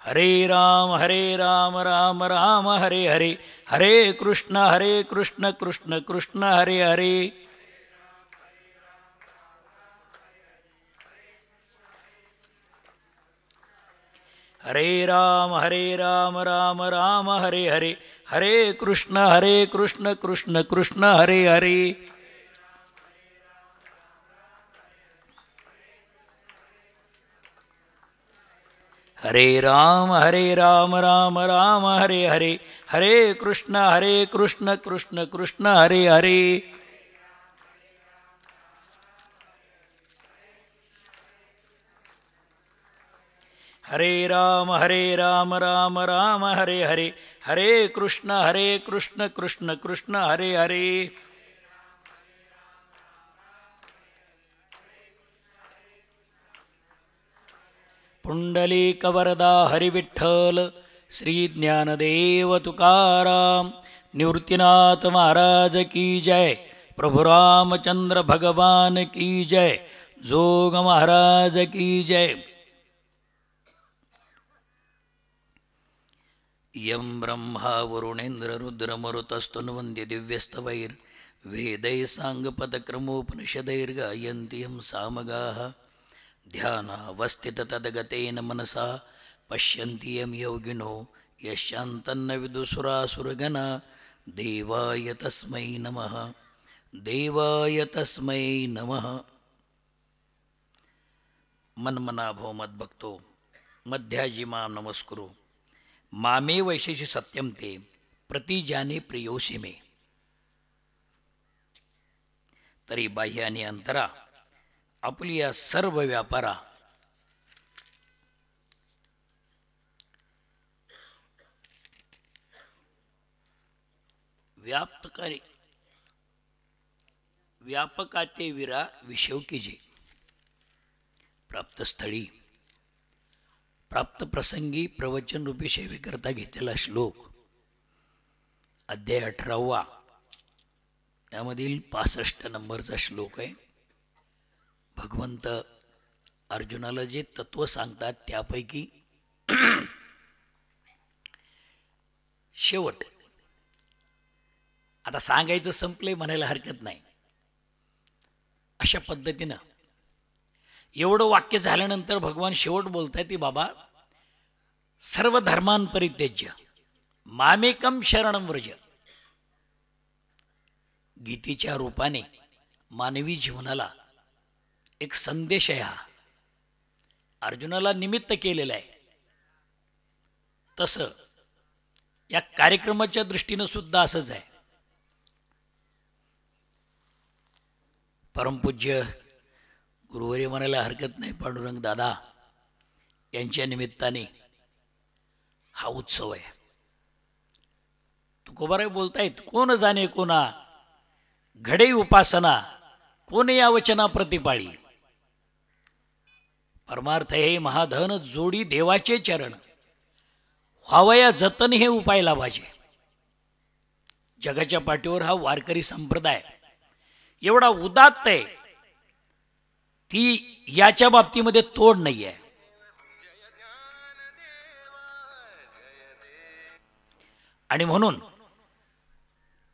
हरे राम राम राम हरे हरे, हरे कृष्ण कृष्ण कृष्ण हरे हरे. हरे राम राम राम हरे हरे, हरे कृष्ण कृष्ण कृष्ण हरे हरे. हरे राम राम राम हरे हरे, हरे कृष्ण कृष्ण कृष्ण हरे हरे. हरे राम राम राम हरे हरे, हरे कृष्ण कृष्ण कृष्ण हरे हरे. पुंडलीकवरदा हरिविठ्ठल, श्री ज्ञानदेव तुकाराम, निवृत्तीनाथ महाराज की जय, प्रभु रामचंद्र भगवान की जय, जोग महाराज की जय. यं ब्रह्मा वरुणेन्द्र रुद्रमरुतस्तुन्वन्ति दिव्यस्तवैर् वेदैः साङ्गपदक्रमोपनिषदैर्गायन्ति यं सामगाः. ध्यानावस्थिततद्गतेन मनसा पश्यन्ति यं योगिनो यशान्तन्न विदुसुरासुरगणा. देवाय तस्मै नमः, देवाय तस्मै नमः. मन्मना भव मद्भक्तो मध्याजी मां नमस्कुरु. मामे वैशेषि सत्यम ते प्रतिजाने प्रियोसी मे. तरी बाह्य आणि अंतरा आपली या सर्व व्यापारा व्यापकाते विरा विषव कीजे. प्राप्तस्थळी प्राप्त प्रसंगी प्रवचन रूपी सेवेकरता घेतलेला श्लोक अध्याय 18 त्यामधील 65 नंबरचा श्लोक आहे. भगवंत अर्जुनाला जे तत्व सांगतात त्यापैकी शेवट आता सांगायचं संपलंय म्हणायला हरकत नाही. अशा पद्धतीनं एवढं वाक्य झाल्यानंतर भगवान शेवट बोलतायत की बाबा सर्व धर्मान परित्यज्य मामेकम शरणम व्रज. गीतेच्या रूपाने मानवी जीवनाला एक संदेश आहे, हा अर्जुनाला निमित्त केलेला आहे. तसं या कार्यक्रमाच्या दृष्टीनं सुद्धा असंच आहे. परमपूज्य गुरुवर्य म्हणायला हरकत नाही, पांडुरंग दादा यांच्या निमित्ताने हा उत्सव आहे. तुकोबाराय बोलतायत, कोण जाणे कोणा घडे उपासना, कोण या वचना प्रतिपाळी. परमार्थ हे महाधन जोडी देवाचे चरण, व्हावया जतन हे उपाय लाभाचे. जगाच्या पाठीवर हा वारकरी संप्रदाय एवढा उदात्त आहे, ती याच्या बाबतीमध्ये तोड नाही आहे. आणि म्हणून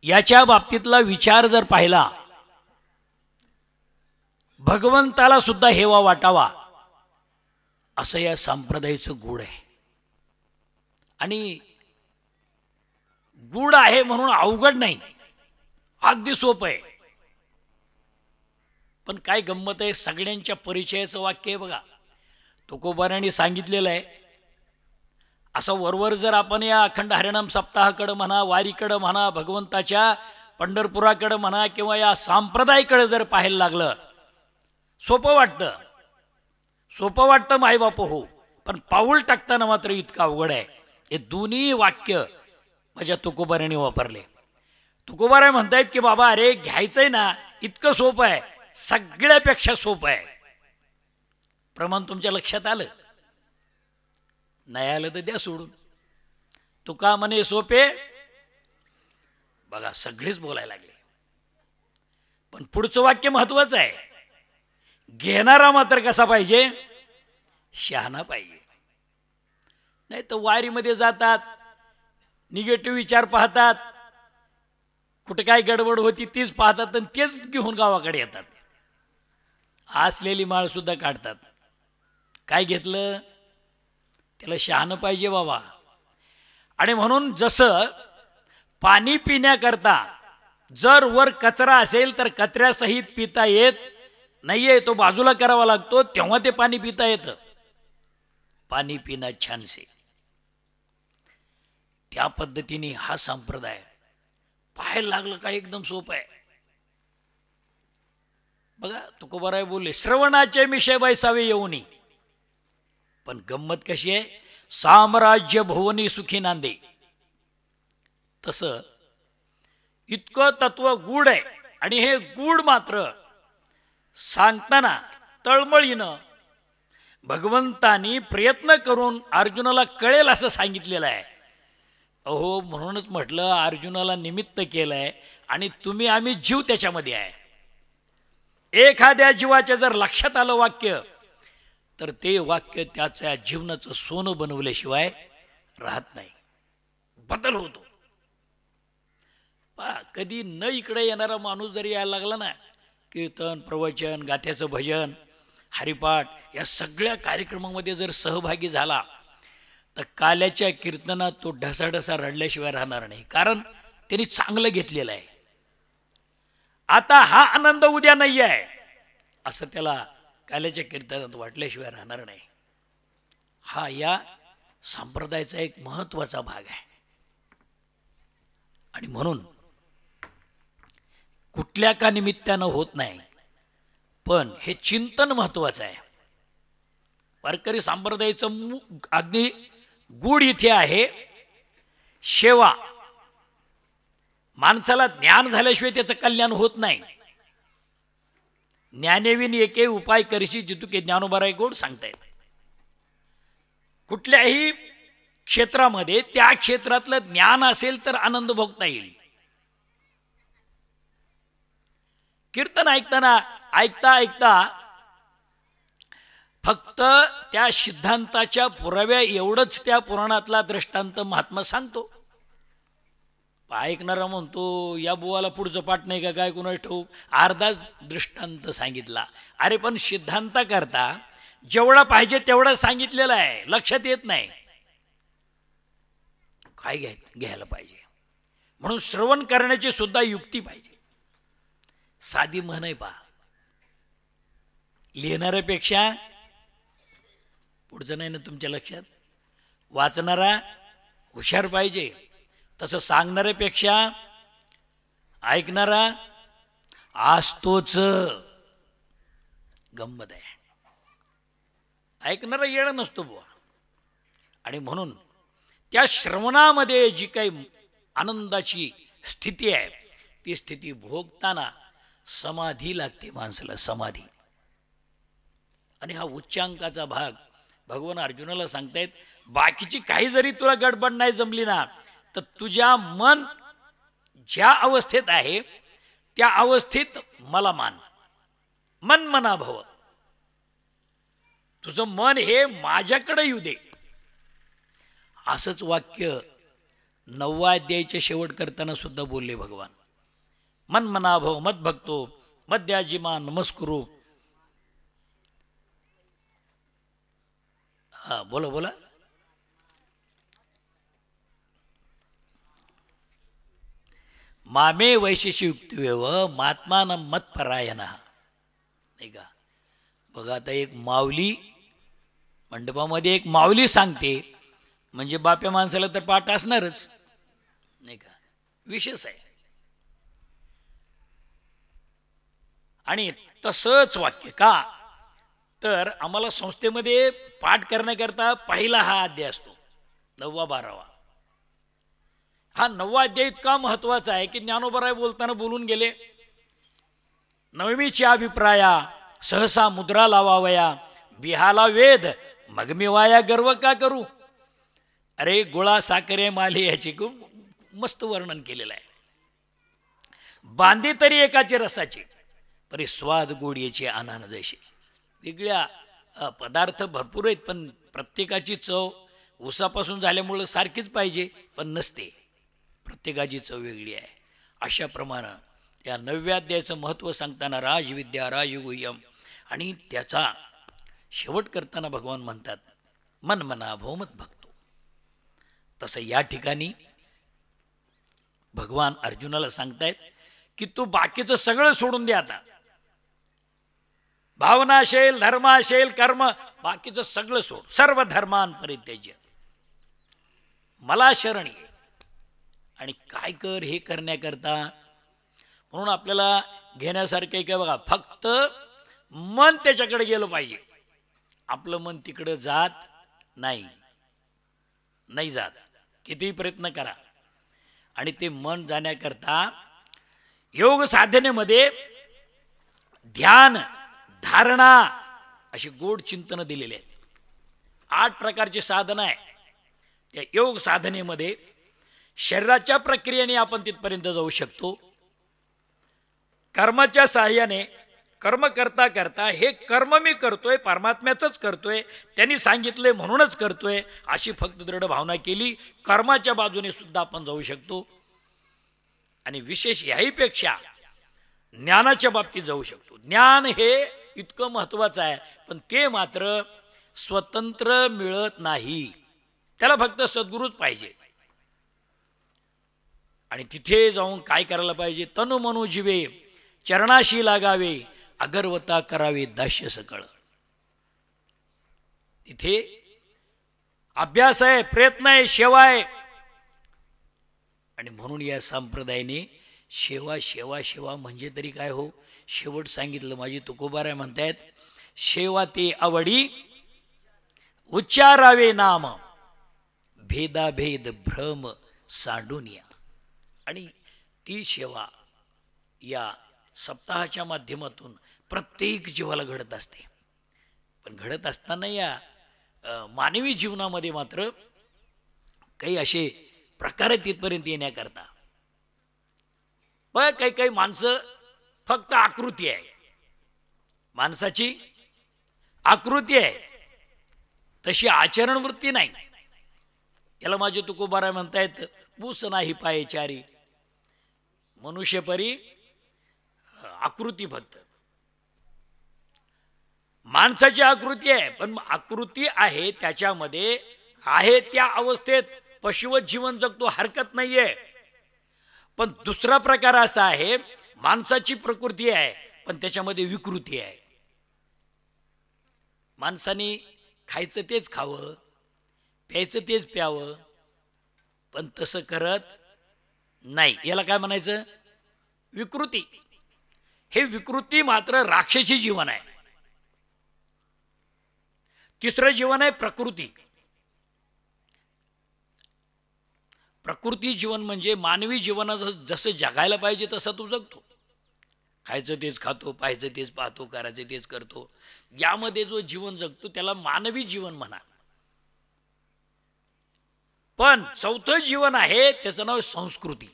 याच्या बाबतीतला विचार जर पाहिला, भगवंताला सुद्धा हेवा वाटावा असं या संप्रदायाचं गूढ आहे. आणि गूढ आहे म्हणून अवघड नाही, अगदी सोपं आहे. पण काय गंमत आहे, सगळ्यांच्या परिचयाचं वाक्य आहे बघा. तुकोबारांनी सांगितलेलं आहे. असं वरवर जर आपण या अखंड हरिनाम सप्ताहाकडं म्हणा, वारीकडं म्हणा, भगवंताच्या पंढरपुराकडं म्हणा किंवा या संप्रदायाकडं जर पाहायला लागलं, सोपं वाटतं मायबाप हो. पण पाऊल टाकताना मात्र इतकं अवघड आहे. हे दोन्ही वाक्य माझ्या तुकोबारांनी वापरले. तुकोबाराय म्हणतायत की बाबा अरे घ्यायचंय ना, इतकं सोपं आहे, सगळ्यापेक्षा सोपं आहे. प्रमाण तुमच्या लक्षात आलं? नाही आलं तर द्या सोडून. तुका म्हणे सोपे, बघा सगळेच बोलायला लागले. पण पुढचं वाक्य महत्वाचं आहे. घेणारा मात्र कसा पाहिजे? शहाणा पाहिजे. नाही तर वारीमध्ये जातात, निगेटिव्ह विचार पाहतात, कुठे काय गडबड होती तीच पाहतात आणि तेच घेऊन गावाकडे येतात. असलेली माळ सुद्धा काढतात. काय घेतलं? त्याला शहाणं पाहिजे बाबा. आणि म्हणून जसं पाणी पिण्याकरता जर वर कचरा असेल तर कचऱ्यासहित पिता येत नाहीये, तो बाजूला करावा लागतो, तेव्हा ते पाणी पिता येतं. पाणी पिणं छानसे. त्या पद्धतीने हा संप्रदाय पाहायला लागलं का एकदम सोपं आहे. बघा तुकोबाराय बोलले, श्रवणाचे मिशे बैसावे येऊनी. पण गंमत कशी आहे, साम्राज्य भुवनी सुखी नांदे. तसं इतकं तत्व गूढ आहे. आणि हे गूढ मात्र सांगताना तळमळीनं भगवंतानी प्रयत्न करून अर्जुनाला कळेल असं सांगितलेलं आहे. अहो म्हणूनच म्हटलं अर्जुनाला निमित्त केलंय आणि तुम्ही आम्ही जीव त्याच्यामध्ये आहे. एखाद्या जीवाच्या जर लक्षात आलं वाक्य तर ते वाक्य त्याच्या जीवनाचं सोनं बनवल्याशिवाय राहत नाही, बदल होतो. कधी न इकडे येणारा माणूस जरी यायला लागला ना, कीर्तन, प्रवचन, गाथ्याचं भजन, हरिपाठ या सगळ्या कार्यक्रमामध्ये जर सहभागी झाला तर काल्याच्या कीर्तनात तो ढसाढसा रडल्याशिवाय राहणार नाही. कारण त्यांनी चांगलं घेतलेलं आहे. आता हा आनंद उद्या नाही आहे असं त्याला काल्याच्या कीर्तनात वाटल्याशिवाय राहणार नाही. हा या संप्रदायाचा एक महत्त्वाचा भाग आहे. आणि म्हणून कुठल्या का निमित्तानं होत नाही, पण हे चिंतन महत्त्वाचं आहे. वारकरी संप्रदायाचं अगदी गूढ इथे आहे सेवा. माणसाला ज्ञान झाल्याशिवाय त्याचं कल्याण होत नाही. ज्ञानेविन एके उपाय करीशी जितुके ज्ञानोबाराय गोड सांगतायत. कुठल्याही क्षेत्रामध्ये त्या क्षेत्रातलं ज्ञान असेल तर आनंद भोगता येईल. कीर्तन ऐकताना ऐकता ऐकता फक्त त्या सिद्धांताच्या पुराव्या एवढंच त्या पुराणातला दृष्टांत महात्मा सांगतो. ऐकणारा म्हणतो या बुवाला पुढचं पाठ नाही का काय कुणास ठाऊक, अर्धाच दृष्टांत सांगितला. अरे पण सिद्धांताकरता जेवढा पाहिजे तेवढा सांगितलेला आहे, लक्षात येत नाही. काय घ्यायला पाहिजे म्हणून श्रवण करण्याची सुद्धा युक्ती पाहिजे. साधी म्हण आहे पा, लिहिणाऱ्यापेक्षा पुढचं नाही ना तुमच्या लक्षात, वाचणारा हुशार पाहिजे. तसं सांगणाऱ्यापेक्षा ऐकणारा असतोच. गंमत आहे, ऐकणारा येणा नसतो बुवा. आणि म्हणून त्या श्रवणामध्ये जी काही आनंदाची स्थिती आहे ती स्थिती भोगताना समाधी लागते माणसाला, समाधी. आणि हा उच्चांकाचा भाग भगवान अर्जुनाला सांगतायत, बाकीची काही जरी तुला गडबड नाही जमली ना तर तुझ्या मन ज्या अवस्थेत आहे त्या अवस्थेत मला मान. मन मना भव, तुझं मन हे माझ्याकडे येऊ दे. असंच वाक्य 9व्या अध्यायाच्या शेवट करताना सुद्धा बोलले भगवान. मन मना भव मत भक्तो मद्याजिमा नमस्कुरू. हा बोला बोला. मामे वैशिष्य युक्तिवेव महात्मान मत्परायणा. नाही का, बघा आता एक माऊली मंडपामध्ये एक माऊली सांगते म्हणजे बाप्या माणसाला तर पाठ असणारच, नाही का, विशेष आहे. आणि तसंच वाक्य का तर आम्हाला संस्थेमध्ये पाठ करण्याकरता पहिला हा अध्याय असतो, 9वा 12वा. हा 9वा अध्याय इतका महत्वाचा आहे की ज्ञानोबाराय बोलताना बोलून गेले, नवमीची अभिप्राया सहसा मुद्रा लावावया, बिहाला वेद मग मी वाया गर्व का करू. अरे गुळा साखरे माले याचे मस्त वर्णन केलेलं आहे. बांधे तरी एकाचे रसाचे परी स्वाद गोड याचे आनंद जैसे. वेगळ्या पदार्थ भरपूर आहेत पण प्रत्येकाची चव ऊसापासून झाल्यामुळं सारखीच पाहिजे, पण नसते, प्रत्येकाची चव वेगळी आहे. अशाप्रमाणे त्या 9व्या अध्यायाचं महत्त्व सांगताना राजविद्या राजगुह्यम आणि त्याचा शेवट करताना भगवान म्हणतात मन मना भौमत भक्तो. तसं या ठिकाणी भगवान अर्जुनाला सांगतायत की तू बाकीचं सगळं सोडून दे. आता भावना असेल, धर्म असेल, कर्म, बाकीचं सगळं सोड. सर्व धर्मान परित्यज्य मला शरण ये. आणि काय कर हे करण्याकरता म्हणून आपल्याला घेण्यासारखं आहे का बघा, फक्त मन त्याच्याकडे गेलं पाहिजे. आपलं मन तिकडं जात नाही जात, कितीही प्रयत्न करा. आणि ते मन जाण्याकरता योग साधनेमध्ये ध्यान, धारणा अशी गोड चिंतन दिलेले आहेत. 8 प्रकारचे साधन आहे. त्या योग साधनेमध्ये शरीराच्या प्रक्रियेने आपण तिथपर्यंत जाऊ शकतो. कर्माच्या साहाय्याने कर्म करता करता हे कर्म मी करतोय, परमात्म्याचंच करतोय, त्यांनी सांगितले म्हणूनच करतोय, अशी फक्त दृढ भावना केली, कर्माच्या बाजूने सुद्धा आपण जाऊ शकतो. आणि विशेष याहीपेक्षा ज्ञानाच्या बाबतीत जाऊ शकतो. ज्ञान हे इतकं महत्त्वाचं आहे, पण ते मात्र स्वतंत्र मिळत नाही, त्याला फक्त सद्गुरूच पाहिजे. आणि तिथे जाऊन काय करायला पाहिजे, तनु मनु जीवे चरणाशी लागावे, अगरवता करावे दास्य सकळ. तिथे अभ्यास आहे, प्रयत्न आहे, सेवा आहे. आणि म्हणून या संप्रदायाने सेवा सेवा सेवा म्हणजे तरी काय हो, शेवट सांगितलं. माझी तुकोबाराय म्हणतायत सेवा ते आवडी उच्चारावे नाम, भेदाभेद भ्रम सांडून या. आणि ती सेवा या सप्ताहाच्या माध्यमातून प्रत्येक जीवाला घडत असते. पण घडत असताना या मानवी जीवनामध्ये मात्र काही असे प्रकार आहेत तिथपर्यंत येण्याकरता. पण काही माणसं फक्त आकृती आहे, माणसाची आकृती आहे, तशी आचरणवृत्ती नाही. याला माझे तुकोबाराय म्हणतायत बूस नाही पायचारी, मनुष्यपरी आकृती फक्त. माणसाची आकृती आहे, पण आकृती आहे त्याच्यामध्ये आहे त्या अवस्थेत पशुवत जीवन जगतो, हरकत नाहीये. पण दुसरा प्रकार असा आहे, माणसाची प्रकृती आहे पण त्याच्यामध्ये विकृती आहे. माणसाने खायचं तेच खावं, प्यायचं तेच प्यावं, पण तसं करत नाही. याला काय म्हणायचं, विकृती. हे विकृती मात्र राक्षसी जीवन आहे. तिसरं जीवन आहे प्रकृती. प्रकृती जीवन म्हणजे मानवी जीवनाचं जसं जगायला पाहिजे तसं तू जगतो. खायचं तेच खातो, पाहायचं तेच पाहतो, करायचं तेच करतो. यामध्ये जो जीवन जगतो त्याला मानवी जीवन म्हणा. पण चौथं जीवन आहे त्याचं नाव संस्कृती.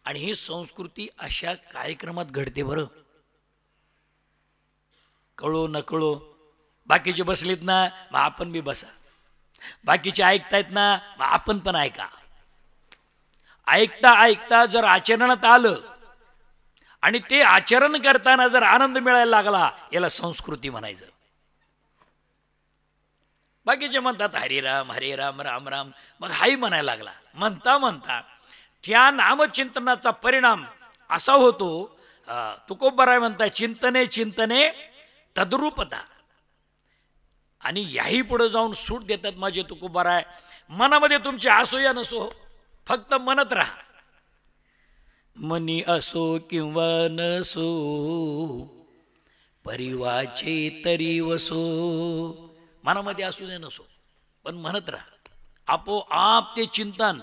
आणि ही संस्कृती अशा कार्यक्रमात घडते बरं, कळो न कळो. बाकीचे बसलेत ना, मग आपण बी बसा. बाकीचे ऐकतायत ना, मग आपण पण ऐका. ऐकता ऐकता जर आचरणात आलं आणि ते आचरण करताना जर आनंद मिळायला लागला, याला संस्कृती म्हणायचं. बाकीचे म्हणतात हरिराम हरे राम राम राम, मग हाही म्हणायला लागला. म्हणता म्हणता त्या नामचिंतनाचा परिणाम असा होतो, तुकोबाराय म्हणतात चिंतने चिंतने तद्रूपता. आणि याही पुढे जाऊन सूट देतात माझे तुकोबाराय, मनामध्ये तुमचे असो या नसो, फक्त म्हणत राहा. मनी असो किंवा नसो, परिवाचे तरी वसो. मनामध्ये असू दे नसो, पण म्हणत राहा. आपोआप ते चिंतन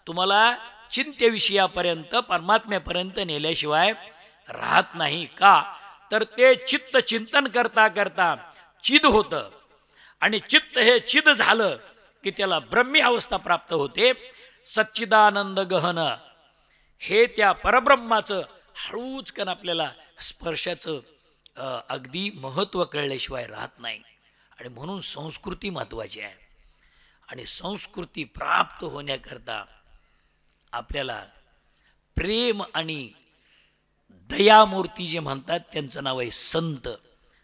तुम्हाला चिंत्यविषयापर्यंत, परमात्म्यापर्यंत नेल्याशिवाय राहत नाही. का तर ते चित्त चिंतन करता करता चिद होतं. आणि चित्त हे चिद झालं की त्याला ब्रह्मी अवस्था प्राप्त होते. सच्चिदानंद गहन हे त्या परब्रह्माचं हळूच कण आपल्याला स्पर्शाचं अगदी महत्त्व कळल्याशिवाय राहत नाही. आणि म्हणून संस्कृती महत्त्वाची आहे. आणि संस्कृती प्राप्त होण्याकरता आपल्याला प्रेम आणि दयामूर्ती जे म्हणतात त्यांचं नाव आहे संत.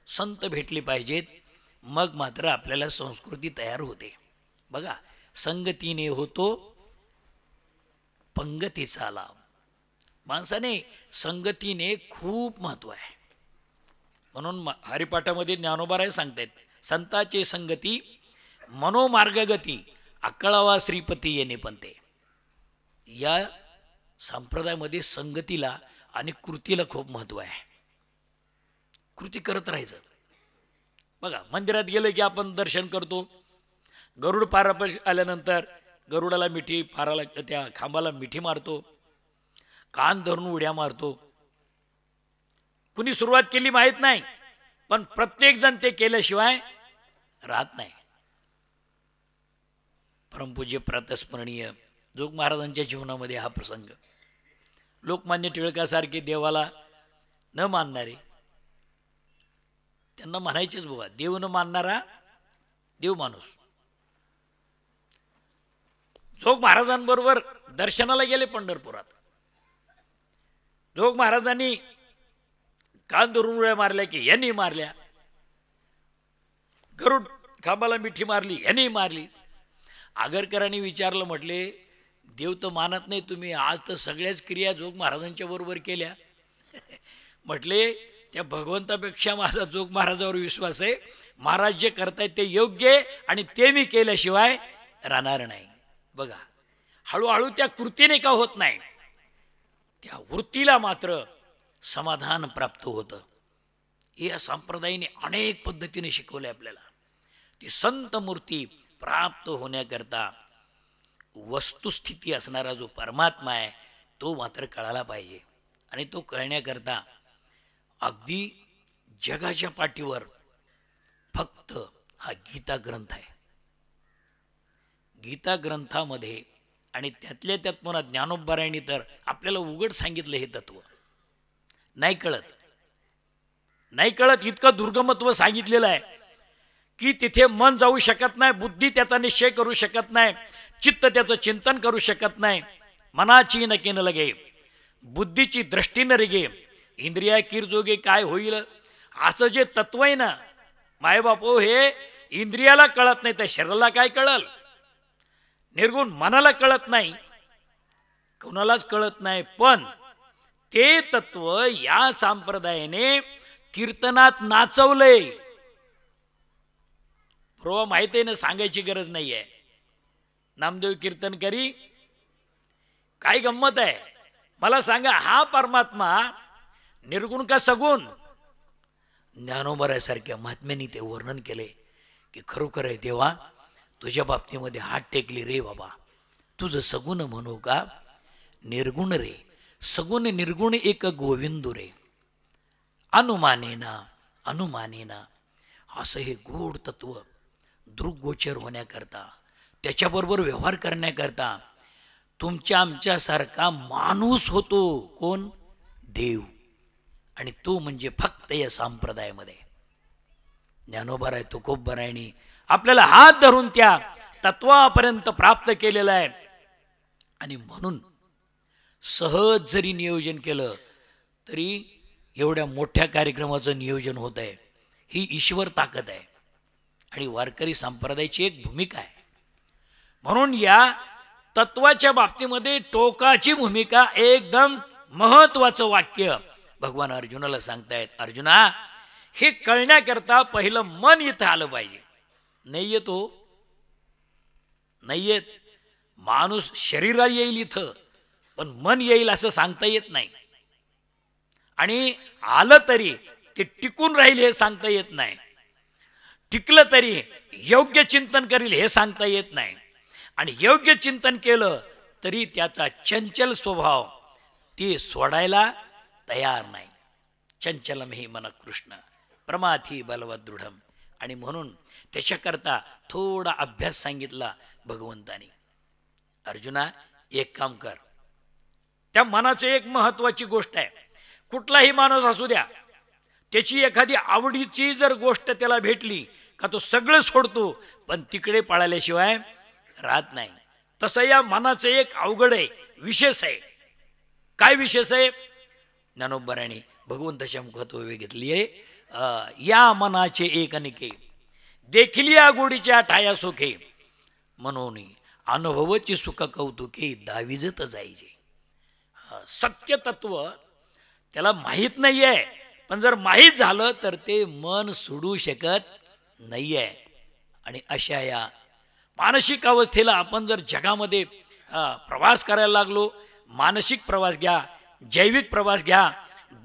संत भेटले पाहिजेत, मग मात्र आपल्याला संस्कृती तयार होते. बघा, संगतीने होतो पंगतीचा लाभ. माणसाने संगतीने खूप महत्त्व आहे. म्हणून हरिपाठामध्ये ज्ञानोबाराय सांगतायत, संताचे संगती मनोमार्गगती अकळावा श्रीपती येणे पंते. या संप्रदायामध्ये संगतीला आणि कृतीला खूप महत्त्व आहे. कृती करत राहायचं. बघा, मंदिरात गेलं की आपण दर्शन करतो, गरुड पारापाशी आल्यानंतर गरुडाला मिठी, पाराला त्या खांबाला मिठी मारतो, कान धरून उड्या मारतो. कुणी सुरुवात केली माहीत नाही, पण प्रत्येकजण ते केल्याशिवाय राहत नाही. परमपूज्य प्रातस्मरणीय जोग महाराजांच्या जीवनामध्ये हा प्रसंग. लोकमान्य टिळकासारखे देवाला न मानणारे, त्यांना म्हणायचेच बघा, देव न मानणारा देव माणूस. जोग महाराजांबरोबर दर्शनाला गेले पंढरपुरात. जोग महाराजांनी कान धरून उड्या मारल्या की यांनी मारल्या, गरुड खांबाला मिठी मारली यांनी मारली. आगरकरांनी विचारलं, म्हटले देव तर मानत नाही तुम्ही, आज तर सगळ्याच क्रिया जोग महाराजांच्या बरोबर केल्या. म्हटले त्या भगवंतापेक्षा माझा जोग महाराजावर विश्वास आहे. महाराज जे करतायत ते योग्य आहे आणि ते मी केल्याशिवाय राहणार नाही. बघा, हळूहळू त्या कृतीने का होत नाही, त्या वृत्तीला मात्र समाधान प्राप्त होतं. या संप्रदायाने अनेक पद्धतीने शिकवले आपल्याला. ती संत मूर्ती प्राप्त होण्याकरता वस्तुस्थिती असणारा जो परमात्मा आहे तो मात्र कळायला पाहिजे. आणि तो कळण्याकरता अगदी जगाच्या पाठीवर फक्त हा गीता ग्रंथ आहे. गीता ग्रंथामध्ये आणि त्यातल्या त्यात पुन्हा ज्ञानोबारायांनी तर आपल्याला उघड सांगितलं हे तत्व. नाही कळत, नाही कळत, इतकं दुर्गमत्व सांगितलेलं आहे की तिथे मन जाऊ शकत नाही, बुद्धी त्याचा निश्चय करू शकत नाही, चित्त त्याचं चिंतन करू शकत नाही. मनाची नकी न लगे, बुद्धीची दृष्टी न रेगे, इंद्रिया किरजोगे काय होईल, असं जे तत्व आहे ना मायबापो, हे इंद्रियाला कळत नाही तर शरीराला काय कळल. निर्गुण मनाला कळत नाही, कोणालाच कळत नाही. पण ते तत्व या संप्रदायाने कीर्तनात नाचवलंय. बरोबर माहिती आहे ना, सांगायची गरज नाही आहे. नामदेव कीर्तन करी, काय गंमत आहे मला सांगा. हा परमात्मा निर्गुण का सगुण? ज्ञानोबारासारख्या महात्म्यांनी ते वर्णन केले की खरोखर आहे देवा, तुझ्या बाबतीमध्ये हात टेकले रे बाबा. तुझं सगुण म्हणू का निर्गुण रे, सगुण निर्गुण एक गोविंदू रे. अनुमानेना अनुमानेना, असं हे गोड तत्व दृग्गोचर होण्याकरता, त्याच्याबरोबर व्यवहार करण्याकरता तुमच्या आमच्यासारखा माणूस होतो. कोण? देव. आणि तो म्हणजे फक्त या संप्रदायामध्ये ज्ञानोबाराय तुकोबरायांनी आपल्याला हात धरून त्या तत्वापर्यंत प्राप्त केलेला आहे. आणि म्हणून सहज जरी नियोजन केलं तरी एवढ्या मोठ्या कार्यक्रमाचं नियोजन होत आहे. ही ईश्वर ताकद आहे आणि वारकरी संप्रदायाची एक भूमिका आहे. म्हणून या तत्वाच्या बाबतीमध्ये टोकाची भूमिका, एकदम महत्वाचं वाक्य भगवान अर्जुनाला सांगतायत. अर्जुना, हे कळण्याकरता पहिलं मन इथं आलं पाहिजे. नाही येतो, नाही येत. माणूस शरीराला येईल इथं, पण मन येईल असं सांगता येत नाही. आणि आलं तरी ते टिकून राहील हे सांगता येत नाही. टिकलं तरी योग्य चिंतन करील हे सांगता येत नाही. आणि योग्य चिंतन केलं तरी त्याचा चंचल स्वभाव ते सोडायला तयार नाही. चंचलम हे मन कृष्ण प्रमाथी बलवत दृढम. आणि म्हणून त्याच्याकरता थोडा अभ्यास सांगितला भगवंतानी. अर्जुना, एक काम कर. त्या मनाची एक महत्वाची गोष्ट आहे. कुठलाही माणूस असू द्या, त्याची एखादी आवडीची जर गोष्ट त्याला भेटली का तो सगळं सोडतो, पण तिकडे पळाल्याशिवाय राहत नाही. तसं या मनाचं एक अवघड आहे, विशेष आहे. काय विशेष आहे? ज्ञानोबराने भगवंताच्या मुखात घेतली आहे, या मनाचे एक अनिके देखील या गोडीच्या ठाया सुखे, म्हणून अनुभवची सुख कौतुके दाविजत जायचे. सत्य तत्व त्याला माहीत नाही आहे, पण जर माहीत झालं तर ते मन सोडू शकत नाही आहे. आणि अशा या मानसिक अवस्थेला आपण जर जगामध्ये प्रवास करायला लागलो, मानसिक प्रवास घ्या, जैविक प्रवास घ्या,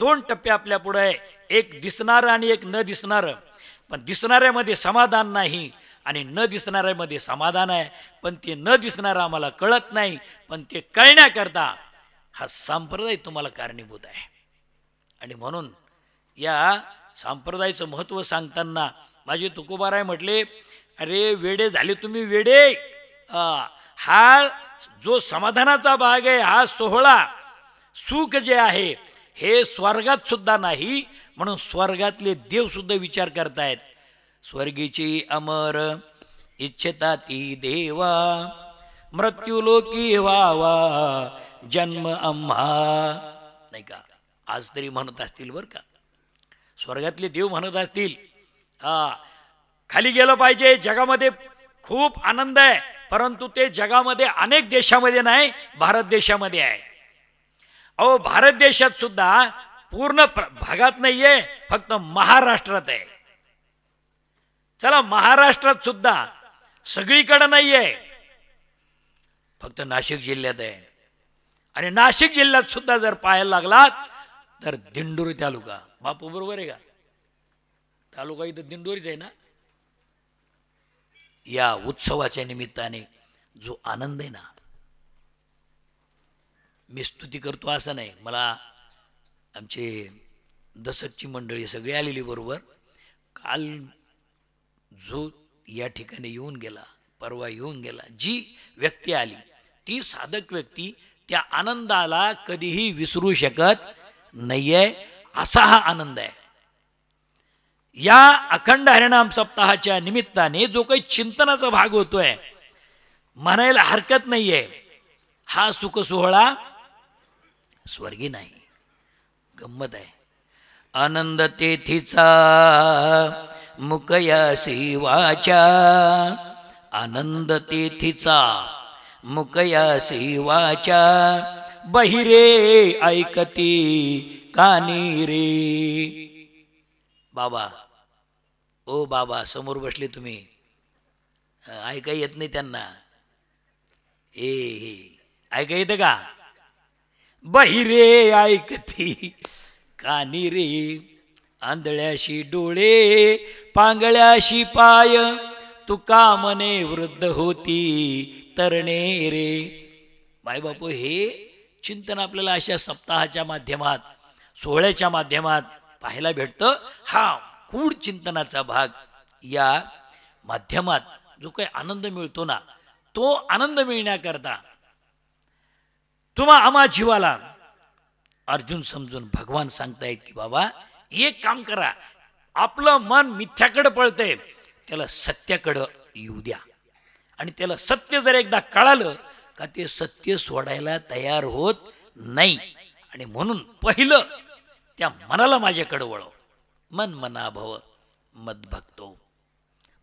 दोन टप्पे आपल्या पुढे आहे, एक दिसणारं आणि एक न दिसणारं. पण दिसणाऱ्यामध्ये समाधान नाही आणि न दिसणाऱ्यामध्ये समाधान आहे, पण ते न दिसणारं आम्हाला कळत नाही. पण ते कळण्याकरता हा संप्रदाय तुम्हाला कारणीभूत आहे. आणि म्हणून या संप्रदायाचं महत्त्व सांगताना माझे तुकोबाराय म्हटले, अरे वेडे झाले तुम्ही वेडे. हा जो समाधानाचा भाग आहे, हा सोहळा सुख जे आहे हे स्वर्गात सुद्धा नाही, म्हणून स्वर्गातले देव सुद्धा विचार करतायत, स्वर्गीची अमर इच्छता ती देवा, मृत्यूलोकी व्हावा जन्म आम्हा. नाही का? आज तरी म्हणत असतील बरं का, स्वर्गातले देव म्हणत असतील, खाली गेलं पाहिजे, जगामध्ये खूप आनंद आहे, परंतु ते जगामध्ये अनेक देशामध्ये नाही, भारत देशामध्ये आहे. अहो, भारत देशात सुद्धा पूर्ण भागात नाही आहे, फक्त महाराष्ट्रात आहे. चला, महाराष्ट्रात सुद्धा सगळीकडे नाही आहे, फक्त नाशिक जिल्ह्यात आहे. आणि नाशिक जिल्ह्यात सुद्धा जर पाहायला लागलात तर दिंडोरी तालुका, बापू बरोबर आहे का? तालुका इथं दिंडोरीच आहे ना. या उत्सवाच्या निमित्ताने जो आनंद आहे ना, मी स्तुती करतो असं नाही, मला आमचे दशकची मंडळी सगळी आलेली बरोबर. काल जो या ठिकाणी येऊन गेला, परवा येऊन गेला, जी व्यक्ती आली ती साधक व्यक्ती त्या आनंदाला कधीही विसरू शकत नाही आहे. असा हा आनंद आहे. या अखंड हरिनाम सप्ताहाच्या निमित्ताने जो काही चिंतनाचा भाग होतोय, म्हणायला हरकत नाही आहे, हा सुख सोहळा स्वर्गी नाही. गंमत आहे. आनंद तेथीचा मुकयासी वाचा, आनंद तेथीचा मुकयासी वाचा, बहिरे ऐकती कानी रे. बाबा, ओ बाबा, समोर बसले तुम्ही, ऐका येत नाही त्यांना? ए ऐका येतं का? बहिरे ऐकती कानी रे, आंधळ्याशी डोळे पांगळ्याशी पाय, तुका मने वृद्ध होती तरणे रे. बाय बापू, हे चिंतन आपल्याला अशा सप्ताहाच्या माध्यमात, सोहळ्याच्या माध्यमात पाहायला भेटतं. हा गूढ चिंतनाचा भाग, या माध्यमात जो काही आनंद मिळतो ना, तो आनंद मिळण्याकरता तुम्हा आम्हा जीवाला अर्जुन समजून भगवान सांगतायत की बाबा, एक काम करा, आपलं मन मिथ्याकडे पळतंय, त्याला सत्याकडं येऊ द्या. आणि त्याला सत्य जर एकदा कळालं का ते सत्य सोडायला तयार होत नाही. आणि म्हणून पहिलं त्या मनाला माझ्याकडे वळव. मन मना भव मद्भक्तो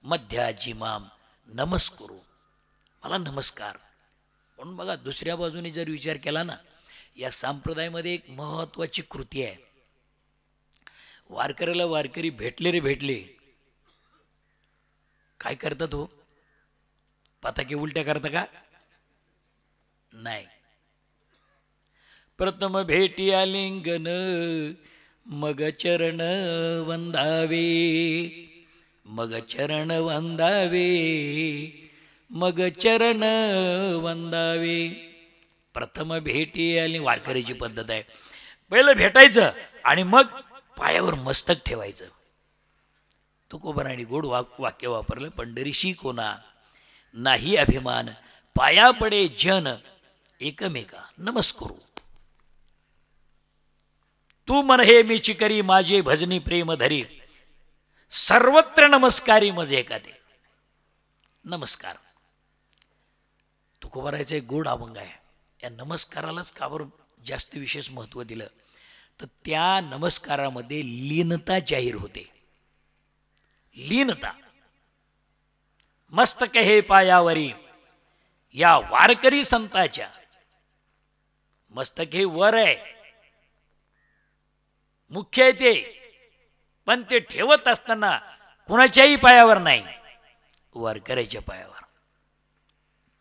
मध्याजिमाम नमस्कुरु. मला नमस्कार. म्हणून बघा, दुसऱ्या बाजूने जर विचार केला ना, या संप्रदायामध्ये एक महत्वाची कृती आहे. वारकऱ्याला वारकरी भेटले रे भेटले, काय करतात हो? पताके उलट्या करता का? नाही. प्रथम भेटी आलिंगन मग चरण वंदावे, मग चरण वंदावे, मग चरण वंदावे. प्रथम भेटी आली, वारकरीची पद्धत आहे. पहिलं भेटायचं आणि मग पायावर मस्तक ठेवायचं. तुकोबारांनी गोड वाक्य वापरलं, पंढरीशी कोणा नाही अभिमान, पाया पडे जन एकमेका नमस्कुरु. तू मन हे मीची करी, माझे भजनी प्रेम धरी, सर्वत्र नमस्कारी मजे एखादे. नमस्कार. तुकोबारायचा एक गोड अभंग आहे. या नमस्कारालाच का बरं जास्त विशेष महत्त्व दिलं तर त्या नमस्कारामध्ये लीनता जाहीर होते. लीनता. मस्तक हे पायावरी या वारकरी संताच्या. मस्तक हे वर आहे, मुख्य आहे ते, पण ते ठेवत असताना कुणाच्याही पायावर नाही, वारकऱ्याच्या पायावर.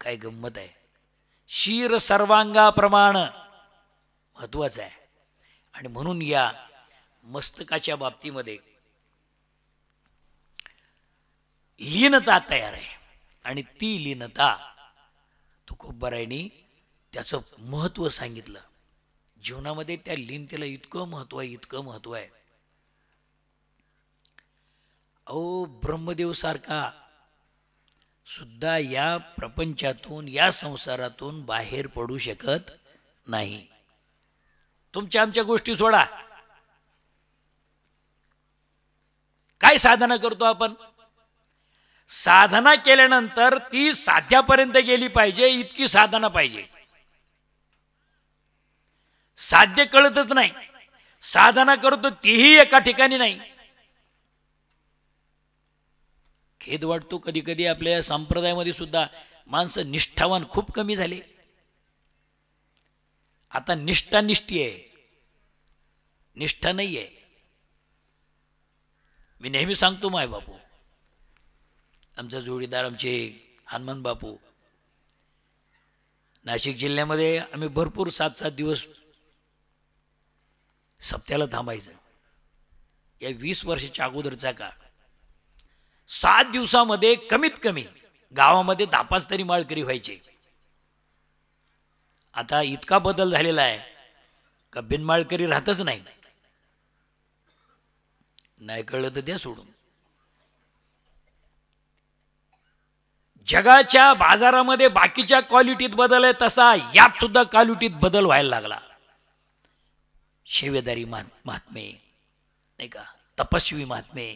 काय गंमत आहे. शीर सर्वांगाप्रमाण महत्वाचं आहे. आणि म्हणून या मस्तकाच्या बाबतीमध्ये लीनता तयार आहे. आणि ती लीनता तुकोबारायांनी त्याचं महत्त्व सांगितलं. जीवनामध्ये त्या लीनतेला इतकं महत्त्व आहे, इतकं महत्त्व आहे. अहो, ब्रह्मदेव सारखा सुद्धा या प्रपंचातून, या संसारातून बाहेर पडू शकत नाही. तुमच्या आमच्या गोष्टी सोडा. काय साधना करतो आपण? साधना केल्यानंतर ती साध्यापर्यंत गेली पाहिजे, इतकी साधना पाहिजे. साध्य कळतच नाही, साधना करतो तीही एका ठिकाणी नाही. खेद वाटतो कधी कधी आपल्या संप्रदायामध्ये सुद्धा माणसं निष्ठावान खूप कमी झाले. आता निष्ठा निष्ठी आहे, निष्ठा नाही आहे. मी नेहमी सांगतो, माय बापू, आमचा जोडीदार आमचे हनुमान बापू, नाशिक जिल्ह्यामध्ये आम्ही भरपूर 7-7 दिवस सप्त्याला थांबायचं. या 20 वर्षाच्या अगोदरचा काळ, 7 दिवसामध्ये कमीत कमी गावामध्ये 10-5 तरी माळकरी व्हायचे. आता इतका बदल झालेला आहे का बिनमाळकरी राहतच नाही. नाही कळलं तर द्या सोडून. जगाच्या बाजारामध्ये बाकीच्या क्वालिटीत बदल आहे तसा यात सुद्धा क्वालिटीत बदल व्हायला लागला. शेवेदारी महात्मे नाही का, तपस्वी महात्मे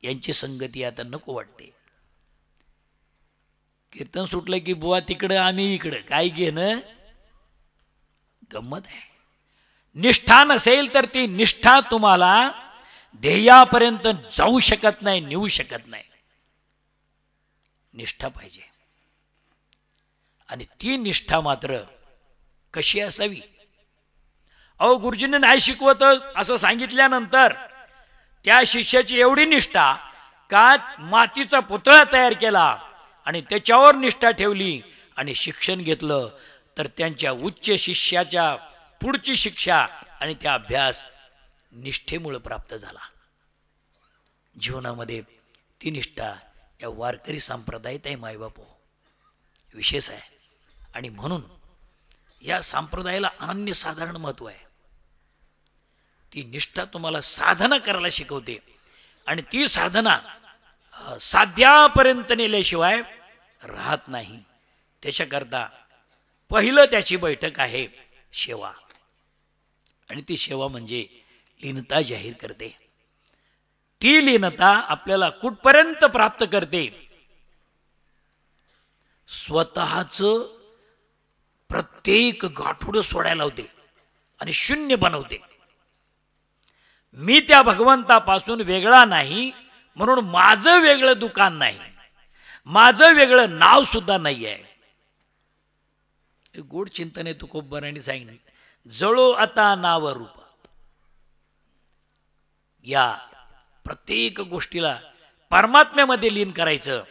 यांची संगती आता नको वाटते. कीर्तन सुटलं की बुवा तिकडं आम्ही इकडं, काय घेणं. गंमत आहे. निष्ठा नसेल तर ती निष्ठा तुम्हाला ध्येयापर्यंत जाऊ शकत नाही, नेऊ शकत नाही. निष्ठा पाहिजे. आणि ती निष्ठा मात्र कशी असावी? अहो, गुरुजींनी नाही शिकवत असं सांगितल्यानंतर त्या शिष्याची एवढी निष्ठा का मातीचा पुतळा तयार केला आणि त्याच्यावर निष्ठा ठेवली आणि शिक्षण घेतलं, तर त्यांच्या उच्च शिष्याच्या पुढची शिक्षा आणि त्या अभ्यास निष्ठेमुळे प्राप्त झाला. जीवनामध्ये ती निष्ठा या वारकरी संप्रदायात आहे मायबापू, विशेष आहे. आणि म्हणून या संप्रदायाला अनन्यसाधारण महत्त्व आहे. ती निष्ठा तुम्हाला साधना करायला शिकवते आणि ती साधना साध्यापर्यंत नेल्याशिवाय राहत नाही. त्याच्याकरता पहिलं त्याची बैठक आहे सेवा. आणि ती सेवा म्हणजे लीनता जाहीर करते. ती लीनता आपल्याला कुठपर्यंत प्राप्त करते? स्वतःचं प्रत्येक गाठोडं सोडायला होते आणि शून्य बनवते. मी त्या भगवंतापासून वेगळा नाही म्हणून माझं वेगळं दुकान नाही, माझं वेगळं नाव सुद्धा नाही आहे. गोड चिंतन आहे तुकोबारायांनी सांगितलं. जळो आता नाव रूप. या प्रत्येक गोष्टीला परमात्म्यामध्ये लीन करायचं,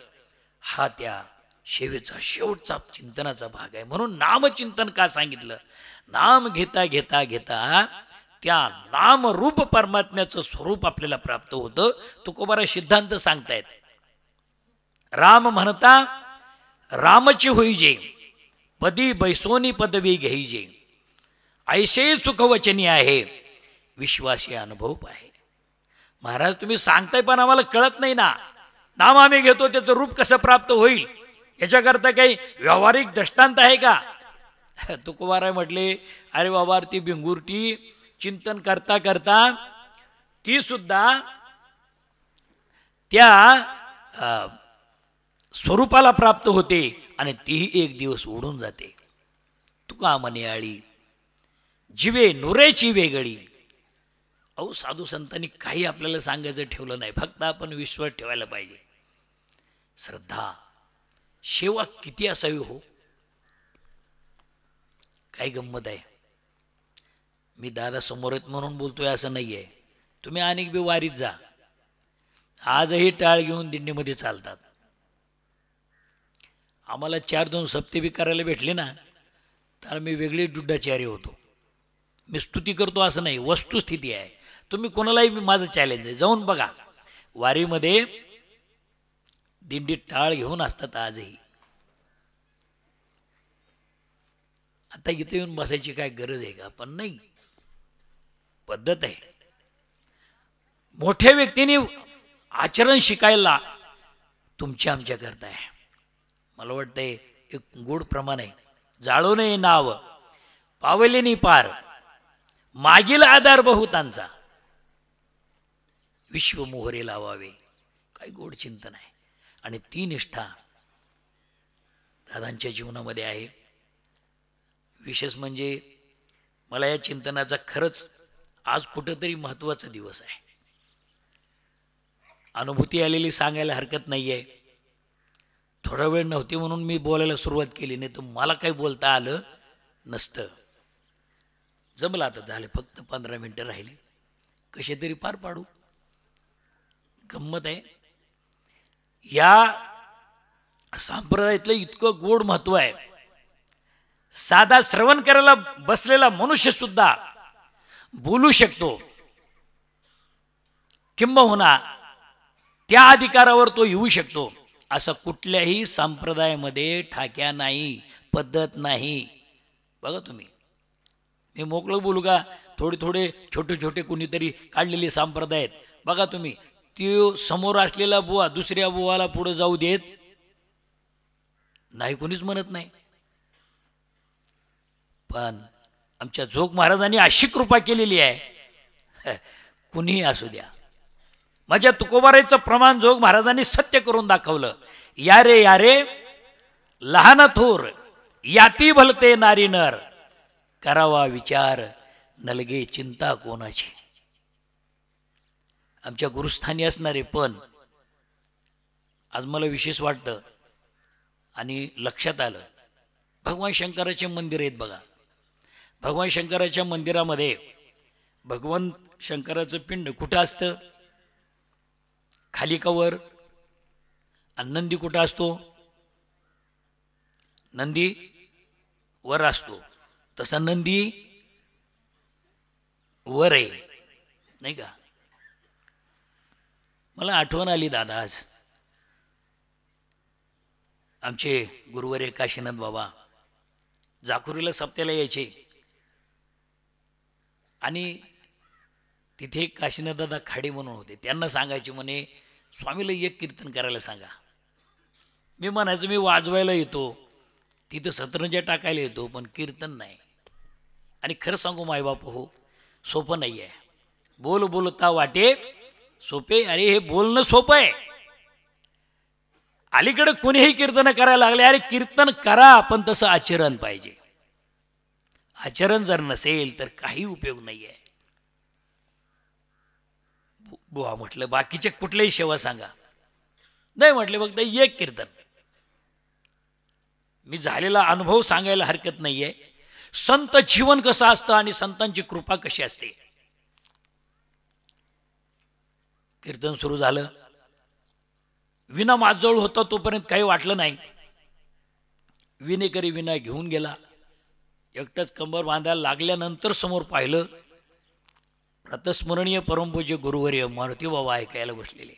हा त्या सेवेचा शेवटचा चिंतनाचा भाग आहे. म्हणून नामचिंतन का सांगितलं? नाम घेता घेता घेता त्या नामरूप परमात्म्याचं स्वरूप आपल्याला प्राप्त होतं. तुकोबारा सिद्धांत सांगतायत. राम म्हणता रामची होईजे, पदी बैसोनी पदवी घेईजे, ऐसे सुखवचनी आहे, विश्वासी अनुभव पाहे. महाराज, तुम्ही सांगताय पण आम्हाला कळत नाही ना. नाम आम्ही घेतो, त्याचं रूप कसं प्राप्त होईल याच्याकरता काही व्यावहारिक दृष्टांत आहे का? तुकोबारा म्हटले, अरे बाबा, ती भिंगुरटी चिंतन करता करता ती सुद्धा त्या स्वरूपाला प्राप्त होते आणि तीही एक दिवस उडून जाते. तुका मनियाळी जीवे नुरेची वेगळी. अहो साधू संतांनी काही आपल्याला सांगायचं ठेवलं नाही, फक्त आपण विश्वास ठेवायला पाहिजे. श्रद्धा सेवा किती असावी हो. काय गंमत आहे. मी दादा समोर आहेत म्हणून बोलतोय असं नाही आहे. तुम्ही अनेक बी वारीत जा, आजही टाळ घेऊन दिंडीमध्ये चालतात. आम्हाला 4-2 सप्ते बी करायला भेटले ना तर मी वेगळे डुड्डाचार्य होतो. मी स्तुती करतो असं नाही, वस्तुस्थिती आहे. तुम्ही कोणालाही माझं चॅलेंज आहे, जाऊन बघा. वारीमध्ये दिंडीत टाळ घेऊन असतात आजही. आता इथे येऊन बसायची काय गरज आहे का? पण नाही, पद्धत आहे. मोठ्या व्यक्तीने आचरण शिकायला तुमच्या आमच्या करता आहे. मला वाटतंय एक गोड प्रमाण आहे. जाळो नये नाव पावलेनी पार, मागील आधार बहुतांचा, विश्व मोहरे लावावे. काय गोड चिंतन आहे. आणि ती निष्ठा दादांच्या जीवनामध्ये आहे. विशेष म्हणजे मला या चिंतनाचा खरंच आज कुठंतरी महत्त्वाचा दिवस आहे. अनुभूती आलेली सांगायला हरकत नाही आहे. थोडा वेळ नव्हती म्हणून मी बोलायला सुरुवात केली, नाही तर मला काही बोलता आलं नसतं. जमलं आता, झाले फक्त 15 मिनटं राहिले, कसे तरी पार पाडू. गंमत आहे. या संप्रदायातलं इतकं गोड महत्त्व आहे. साधा श्रवण करायला बसलेला मनुष्य सुद्धा बोलू शकतो, किंबहुना त्या अधिकारावर तो येऊ शकतो. असं कुठल्याही संप्रदायामध्ये ठाक्या नाही, पद्धत नाही. बघा तुम्ही, मी मोकळं बोलू का? थोडे छोटे छोटे कुणीतरी काढलेले संप्रदाय आहेत. बघा तुम्ही, ती समोर असलेला बुवा दुसऱ्या बुवाला पुढे जाऊ देत नाही, कोणीच म्हणत नाही. पण आमच्या जोग महाराजांनी अशी कृपा केलेली आहे, कुणीही असू द्या. माझ्या तुकोबाराचं प्रमाण जोग महाराजांनी सत्य करून दाखवलं. यारे यारे लहान थोर याती भलते नारी नर, करावा विचार नलगे चिंता कोणाची. आमच्या गुरुस्थानी असणारे पण आज मला विशेष वाटतं आणि लक्षात आलं, भगवान शंकराचे मंदिर आहेत बघा. भगवान शंकराच्या मंदिरामध्ये भगवान शंकराचं पिंड कुठं असतं? खाली कवर. आणि नंदी कुठं असतो? नंदी वर असतो. तसा नंदी वर आहे, नाही का? मला आठवण आली दादा, आज आमचे गुरुवर्य काशीनाथ बाबा जाकुरीला सप्त्याला यायचे आणि तिथे काशीनाथ दादा खाडे म्हणून होते. त्यांना सांगायचे म्हणे, स्वामीला एक कीर्तन करायला सांगा. मी म्हणायचं मी वाजवायला येतो, तिथं सतरंजा टाकायला येतो, पण कीर्तन नाही. आणि खरं सांगू मायबाप हो, सोपं नाही आहे. बोल बोलता वाटे सोपे. अरे हे बोलणं सोपं आहे. अलीकडे कोणीही कीर्तन करायला लागले, अरे कीर्तन करा पण तसं आचरण पाहिजे. आचरण जर नसेल तर काही उपयोग नाही आहे. बुवा म्हटलं बाकीचे कुठल्याही सेवा सांगा, नाही म्हटले फक्त एक कीर्तन. मी झालेला अनुभव सांगायला हरकत नाही आहे. संत जीवन कसं असतं आणि संतांची कृपा कशी असते. कीर्तन सुरू झालं, विना माझजवळ होता तोपर्यंत काही वाटलं नाही. विनेकरी विना घेऊन गेला. एकटंच कंबर बांधायला लागल्यानंतर समोर पाहिलं, प्रतस्मरणीय परमपूज्य गुरुवर्य मारुती बाबा ऐकायला बसलेले.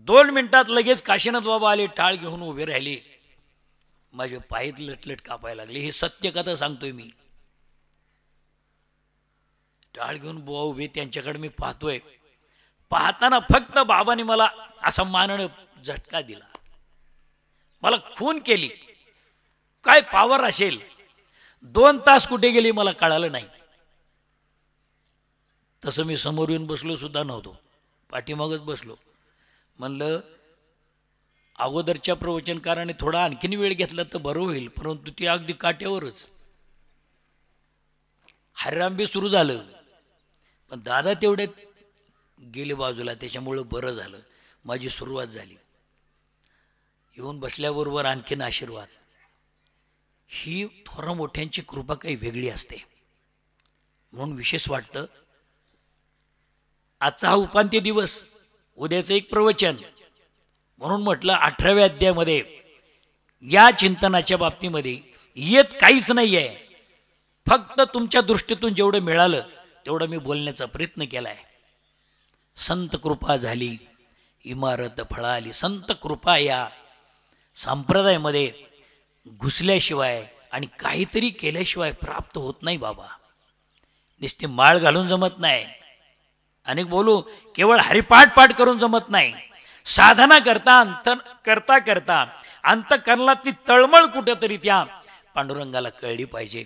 2 मिनिटात लगेच काशीनाथ बाबा आले, टाळ घेऊन उभे राहिले. माझे पायत लटलट कापायला लागले. हे सत्य कथा सांगतोय मी. टाळ घेऊन बुवा उभे, त्यांच्याकडे मी पाहतोय. पाहताना फक्त बाबांनी मला असा मानणं झटका दिला, मला खून केली. काय पावर असेल. 2 तास कुठे गेली मला कळालं नाही. तसं मी समोर येऊन बसलो सुद्धा नव्हतो, पाठीमागच बसलो. म्हणलं अगोदरच्या प्रवचनकाराने थोडा आणखीन वेळ घेतला तर बरं होईल, परंतु ती अगदी काट्यावरच. हरिरामबी सुरू झालं, पण दादा तेवढ्यात गेले बाजूला, त्याच्यामुळं बरं झालं. माझी सुरुवात झाली. येऊन बसल्याबरोबर आणखीन आशीर्वाद. ही थोर मोठ्यांची कृपा काही वेगळी असते म्हणून विशेष वाटतं. आजचा हा उपांत्य दिवस, उद्याचं एक प्रवचन, म्हणून म्हटलं 18व्या अध्यायामध्ये या चिंतनाच्या बाबतीमध्ये येत काहीच नाही आहे. फक्त तुमच्या दृष्टीतून जेवढं मिळालं तेवढं मी बोलण्याचा प्रयत्न केला आहे. संत कृपा झाली, इमारत फळाली. संत कृपा या संप्रदायामध्ये घुसल्याशिवाय आणि काहीतरी केल्याशिवाय प्राप्त होत नाही बाबा. नुसते माळ घालून जमत नाही. अनेक बोलू, केवळ हरिपाठ पाठ करून जमत नाही. साधना करता करता अंतःकरणातली तळमळ कुठेतरी त्या पांडुरंगाला कळली पाहिजे.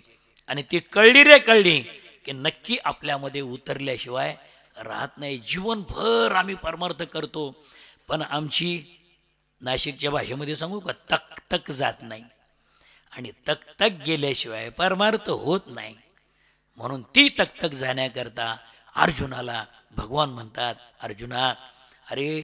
आणि ती कळली रे कळली की नक्की आपल्यामध्ये उतरल्याशिवाय राहत नाही. जीवनभर आम्ही परमार्थ करतो, पण आमची नाशिकच्या भाषेमध्ये सांगू का, तक तक जात नाही. आणि तक तक गेल्याशिवाय परमार्थ होत नाही. म्हणून ती तक तक जाण्याकरता अर्जुनाला भगवान म्हणतात, अर्जुना, अरे